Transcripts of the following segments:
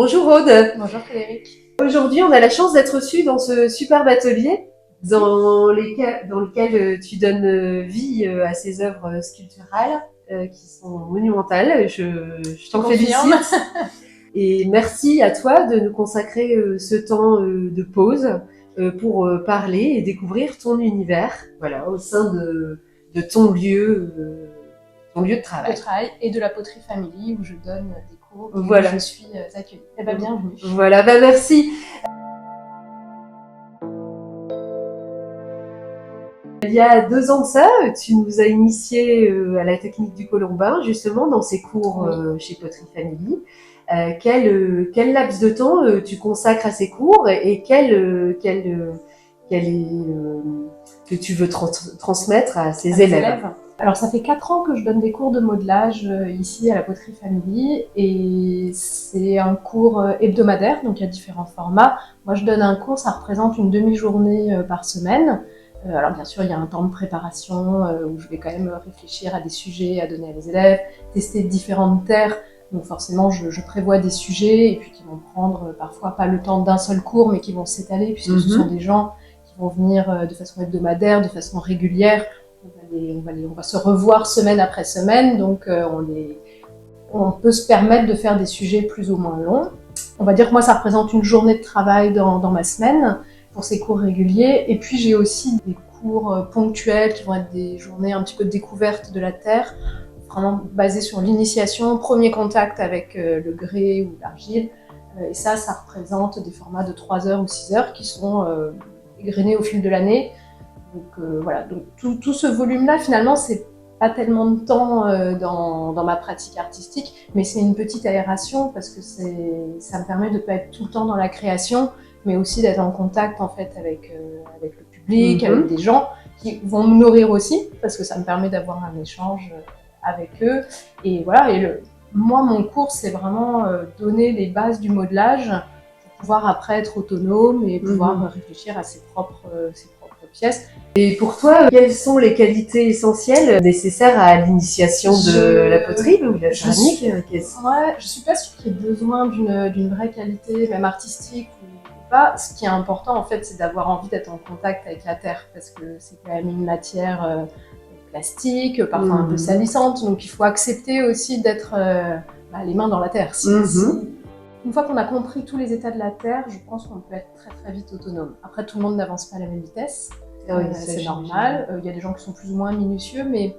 Bonjour Aude. Bonjour Frédéric. Aujourd'hui, on a la chance d'être reçus dans ce superbe atelier dans lequel tu donnes vie à ces œuvres sculpturales qui sont monumentales. Je t'en félicite. Et merci à toi de nous consacrer ce temps de pause pour parler et découvrir ton univers, voilà, au sein de ton lieu de travail. Et de la Poterie Family où je donne des cours et voilà. où je suis accueillie. Eh bien, bienvenue. Voilà, merci. Il y a 2 ans de ça, tu nous as initiés à la technique du colombin, justement, dans ces cours chez Poterie Family. Quel laps de temps tu consacres à ces cours et quel est que tu veux transmettre à ces élèves? Alors, ça fait 4 ans que je donne des cours de modelage ici à la Poterie Family et c'est un cours hebdomadaire, donc il y a différents formats. Moi, je donne un cours, ça représente une demi-journée par semaine. Alors bien sûr, il y a un temps de préparation où je vais quand même réfléchir à des sujets à donner à les élèves, tester différentes terres. Donc forcément, je prévois des sujets et puis qui vont prendre parfois pas le temps d'un seul cours, mais qui vont s'étaler puisque ce sont des gens qui vont venir de façon hebdomadaire, de façon régulière. On va se revoir semaine après semaine, donc on peut se permettre de faire des sujets plus ou moins longs. On va dire que moi, ça représente une journée de travail dans ma semaine pour ces cours réguliers. Et puis j'ai aussi des cours ponctuels qui vont être des journées un petit peu de découverte de la terre, vraiment basées sur l'initiation, premier contact avec le grès ou l'argile. Et ça représente des formats de 3 heures ou 6 heures qui sont égrenés au fil de l'année. Donc voilà, donc tout ce volume-là, finalement, c'est pas tellement de temps dans ma pratique artistique, mais c'est une petite aération parce que ça me permet de ne pas être tout le temps dans la création, mais aussi d'être en contact en fait avec le public, avec des gens qui vont me nourrir aussi, parce que ça me permet d'avoir un échange avec eux. Et voilà, moi mon cours c'est vraiment donner les bases du modelage pour pouvoir après être autonome et pouvoir réfléchir à ses propres pièces. Et pour toi, quelles sont les qualités essentielles nécessaires à l'initiation de la poterie ou de la céramique? Je suis pas sûre qu'il y ait besoin d'une vraie qualité, même artistique ou pas. Ce qui est important, en fait, c'est d'avoir envie d'être en contact avec la terre, parce que c'est quand même une matière plastique, parfois un peu salissante, donc il faut accepter aussi d'être les mains dans la terre. Une fois qu'on a compris tous les états de la terre, je pense qu'on peut être très très vite autonome. Après, tout le monde n'avance pas à la même vitesse, c'est normal. Il y a des gens qui sont plus ou moins minutieux, mais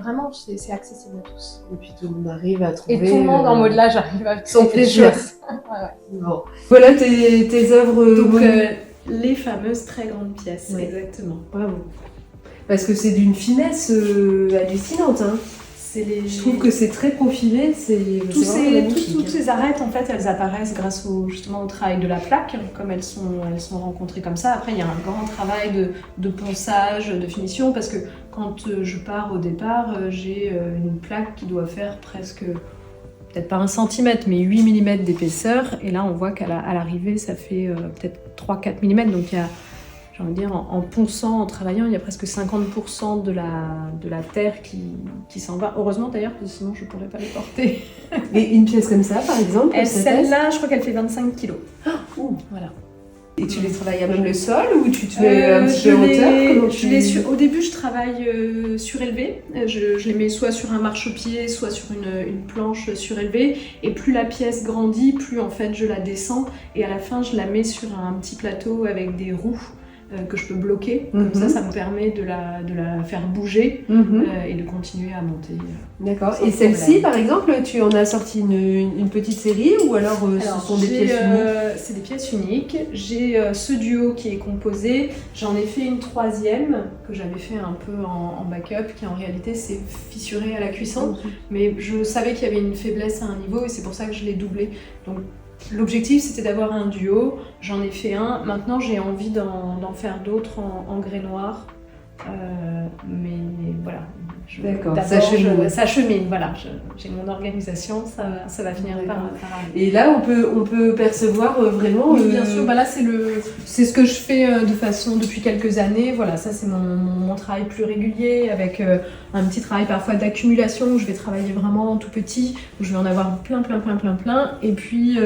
vraiment, c'est accessible à tous. Et puis tout le monde arrive à trouver... Et tout le monde en modelage arrive à son plaisir. Bon. Voilà tes œuvres... Donc, les fameuses très grandes pièces, exactement. Bravo. Parce que c'est d'une finesse hallucinante, hein. Je trouve que c'est très profilé, toutes ces arêtes, en fait, elles apparaissent grâce justement au travail de la plaque, comme elles sont rencontrées comme ça. Après, il y a un grand travail de ponçage, de finition, parce que quand je pars au départ, j'ai une plaque qui doit faire presque, peut-être pas 1 centimètre, mais 8 mm d'épaisseur. Et là, on voit qu'à l'arrivée, ça fait peut-être 3-4 mm. Donc, il y a, j'ai envie de dire, en ponçant, en travaillant, il y a presque 50% de la terre qui s'en va. Heureusement d'ailleurs, parce que sinon je ne pourrais pas les porter. Et une pièce comme ça, par exemple? Celle-là, je crois qu'elle fait 25 kg. Voilà. Et tu les travailles à même le sol ou tu te mets un petit peu en hauteur? Au début, je travaille surélevé. Je les mets soit sur un marchepied, soit sur une planche surélevée. Et plus la pièce grandit, plus en fait je la descends. Et à la fin, je la mets sur un petit plateau avec des roues que je peux bloquer. Comme ça me permet de la faire bouger et de continuer à monter. D'accord. Et celle-ci, par exemple, tu en as sorti une petite série ou alors ce sont des pièces uniques? C'est des pièces uniques. J'ai ce duo qui est composé. J'en ai fait une 3e que j'avais fait un peu en backup qui en réalité s'est fissurée à la cuisson. Mais je savais qu'il y avait une faiblesse à un niveau et c'est pour ça que je l'ai doublé. Donc, l'objectif c'était d'avoir un duo, j'en ai fait un, maintenant j'ai envie d'en faire d'autres en grès noir Mais voilà. D'accord, D'abord, ça chemine, voilà. J'ai mon organisation, ça va finir par arriver. Et là, on peut percevoir vraiment... Oui, bien sûr. Bah là, c'est ce que je fais de façon depuis quelques années. Voilà, ça, c'est mon travail plus régulier, avec un petit travail parfois d'accumulation, où je vais travailler vraiment tout petit, où je vais en avoir plein. Et puis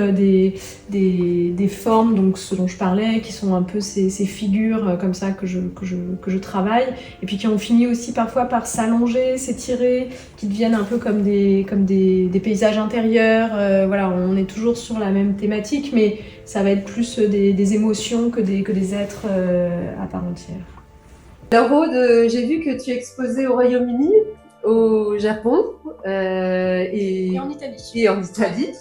des formes, donc ce dont je parlais, qui sont un peu ces figures comme ça que je travaille, et puis qui ont fini aussi parfois par s'allonger, s'étirer, qui deviennent un peu comme des paysages intérieurs. Voilà, on est toujours sur la même thématique, mais ça va être plus des émotions que des êtres à part entière. Alors Aude, j'ai vu que tu exposais au Royaume-Uni, au Japon Et en Italie. Et en Italie.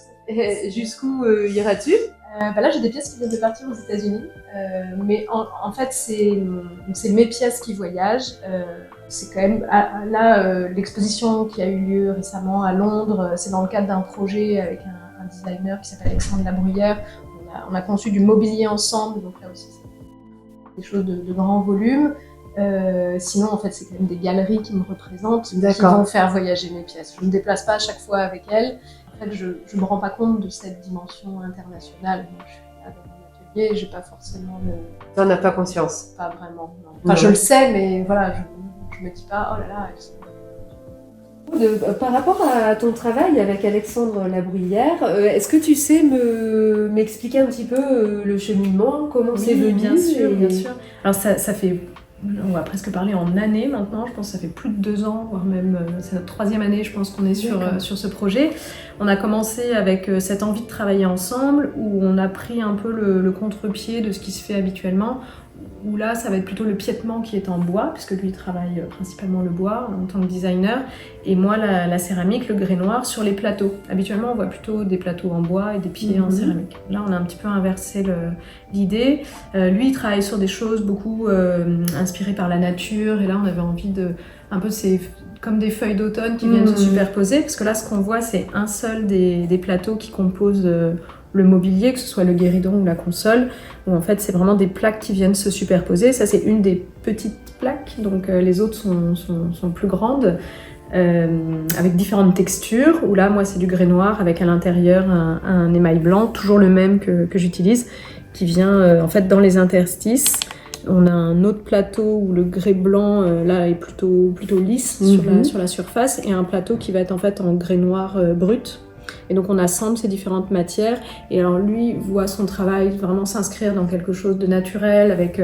Jusqu'où iras-tu? Là, j'ai des pièces qui viennent de partir aux États-Unis, mais en fait, c'est mes pièces qui voyagent. C'est quand même l'exposition qui a eu lieu récemment à Londres. C'est dans le cadre d'un projet avec un designer qui s'appelle Alexandre Labruyère. On a conçu du mobilier ensemble, donc là aussi, c'est des choses de grand volume. Sinon, en fait, c'est quand même des galeries qui me représentent, qui vont faire voyager mes pièces. Je ne me déplace pas à chaque fois avec elles. En fait, je ne me rends pas compte de cette dimension internationale. Moi, je suis là dans mon atelier et j'ai pas forcément Tu n'en as pas conscience? Pas vraiment, non. Enfin, je le sais, mais voilà, je me dis pas, oh là là, elles sont... Par rapport à ton travail avec Alexandre Labruyère, est-ce que tu sais m'expliquer un petit peu le cheminement, comment c'est venu? Bien sûr. Alors ça fait, on va presque parler en années maintenant, je pense que ça fait plus de 2 ans, voire même, c'est notre 3e année, je pense qu'on est sur ce projet. On a commencé avec cette envie de travailler ensemble, où on a pris un peu le contre-pied de ce qui se fait habituellement, où là, ça va être plutôt le piétement qui est en bois, puisque lui travaille principalement le bois en tant que designer, et moi la céramique, le grès noir, sur les plateaux. Habituellement, on voit plutôt des plateaux en bois et des pieds en céramique. Là, on a un petit peu inversé l'idée. Lui, il travaille sur des choses beaucoup inspirées par la nature, et là, on avait envie un peu comme des feuilles d'automne qui viennent se superposer, parce que là, ce qu'on voit, c'est un seul des plateaux qui composent le mobilier, que ce soit le guéridon ou la console, où en fait c'est vraiment des plaques qui viennent se superposer. Ça, c'est une des petites plaques, donc les autres sont plus grandes, avec différentes textures, où là, moi, c'est du grès noir avec à l'intérieur un émail blanc, toujours le même que j'utilise, qui vient en fait dans les interstices. On a un autre plateau où le grès blanc là est plutôt lisse sur la surface, et un plateau qui va être en fait en grès noir brut. Et donc on assemble ces différentes matières, et alors lui voit son travail vraiment s'inscrire dans quelque chose de naturel, avec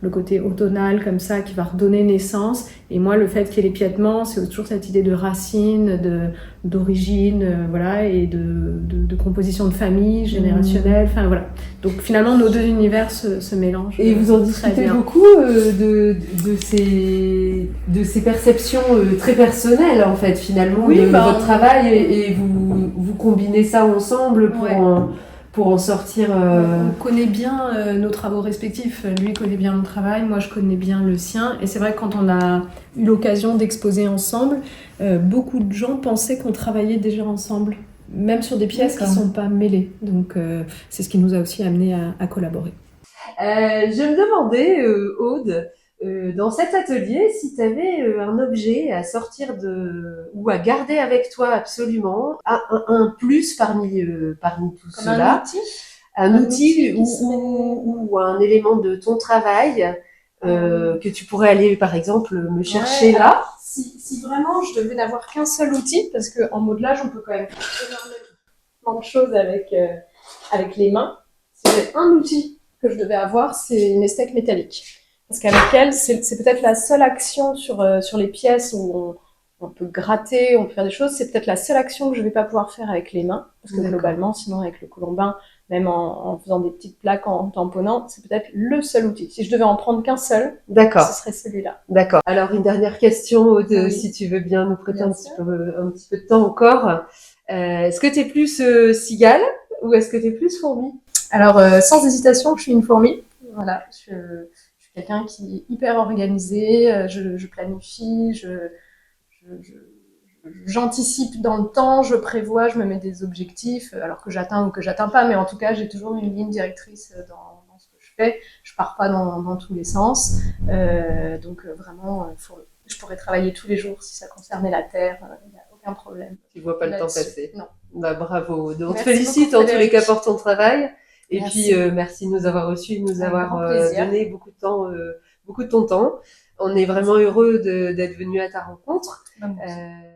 le côté automnal comme ça qui va redonner naissance, et moi le fait qu'il y ait les piétements, c'est toujours cette idée de racines, d'origine, voilà, et de composition de famille générationnelle, enfin voilà. Donc finalement nos deux univers se mélangent. Et vous en discutez beaucoup de ces perceptions très personnelles en fait finalement de votre travail, et vous combinez ça ensemble pour en sortir... On connaît bien nos travaux respectifs. Lui connaît bien mon travail, moi je connais bien le sien. Et c'est vrai que quand on a eu l'occasion d'exposer ensemble, beaucoup de gens pensaient qu'on travaillait déjà ensemble, même sur des pièces qui ne sont pas mêlées. Donc c'est ce qui nous a aussi amené à collaborer. Je me demandais, Aude, dans cet atelier, si tu avais un objet à sortir ou à garder avec toi absolument, un plus parmi tout cela. Un outil ou un élément de ton travail que tu pourrais aller, par exemple, me chercher là. Alors, si vraiment je devais n'avoir qu'un seul outil, parce qu'en modelage, on peut quand même faire énormément de choses avec les mains. Si j'avais un outil que je devais avoir, c'est une estèque métallique. Parce qu'avec elle, c'est peut-être la seule action sur les pièces où on peut gratter, on peut faire des choses. C'est peut-être la seule action que je vais pas pouvoir faire avec les mains. Parce que globalement, sinon avec le colombin, même en faisant des petites plaques, en tamponnant, c'est peut-être le seul outil. Si je devais en prendre qu'un seul, ce serait celui-là. D'accord. Alors une dernière question, Aude, si tu veux bien nous prêter un petit peu de temps encore. Est-ce que tu es plus cigale ou est-ce que tu es plus fourmi? Alors sans hésitation, je suis une fourmi. Voilà, je suis quelqu'un qui est hyper organisé, je planifie, j'anticipe dans le temps, je prévois, je me mets des objectifs, alors que j'atteins ou que j'atteins pas, mais en tout cas, j'ai toujours une ligne directrice dans ce que je fais. Je pars pas dans tous les sens. Donc vraiment, je pourrais travailler tous les jours si ça concernait la terre. Il n'y a aucun problème. Tu vois pas le temps Là-dessus. passer. Non. Bah, bravo. Donc, on te Merci félicite beaucoup, en tous les Frédéric. cas pour ton travail. Et Merci. puis, merci de nous avoir reçus, de nous Avec avoir grand plaisir. donné beaucoup de ton temps. On est vraiment heureux d'être venus à ta rencontre. Bon, Euh,